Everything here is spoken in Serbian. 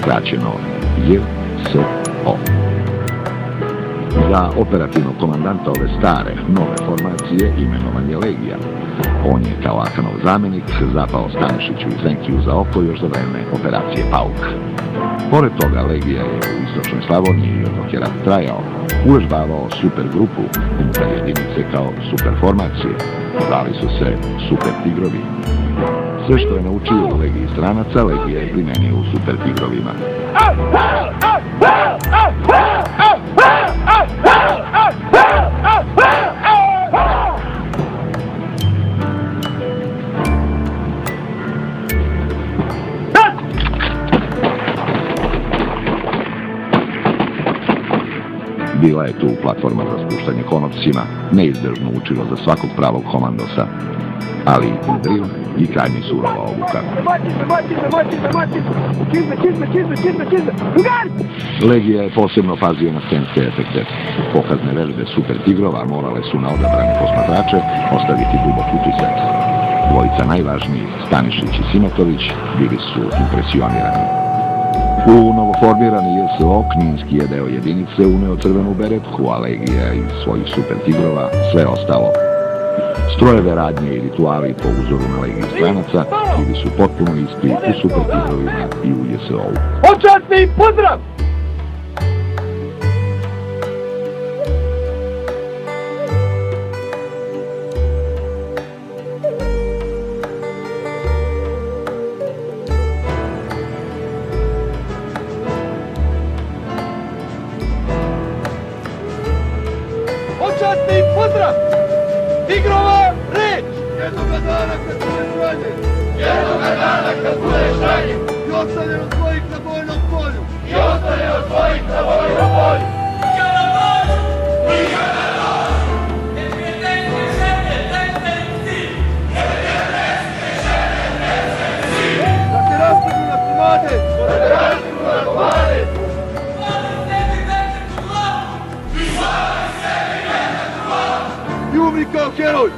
skraćeno JSO. Za operativnog komandanta ove stare, nove formacije imenovan je Legija. On je kao Akanov zamjenik zapao Stanišiću i Zenkiju za oko još za vreme operacije Pauk. Pored toga, Legija je u istočnoj Slavoniji, dok je rat trajao, uvežbavao supergrupu unutar jedinice kao superformacije. Zvali su se Super Tigrovi. Sve što je naučio u Legiji stranaca, Legija je primenio u Super Tigrovima. Bila je tu platforma za spuštanje konopcima, neizbježno učilo za svakog pravog komandosa, ali i drill i krajnji surova obuka. Legija je posebno pazio na scenske efekte. Pokazne vežbe Super Tigrova morale su na odabrane posmatrače ostaviti dubok utisak. Dvojica najvažnijih, Stanišić i Simatović, bili su impresionirani. U novoformirani JSO Kninski je deo jedinice uneo crvenu beretku, a Legija iz svojih Super Tigrova sve ostalo. Strojeve, radnje i rituali po uzoru na Legiji stranaca bili su potpuno isti u Super Tigrovima i u JSO-u. Počasni pozdrav! Počasni pozdrav! Tigrova reč! Jednoga dana kad budeš ranjen! Jednoga dana kad budeš ranjen! I ostavljen od svojih na bojnom polju! I ostavljen od svojih na bojnom polju! Kada dođu! Nikada dođu! Neprijateljske žene, tresteni psi! Neprijateljske žene, tresteni psi! Da te rastavlju na komade! Da te rastavlju na komade! I umri kao heroj!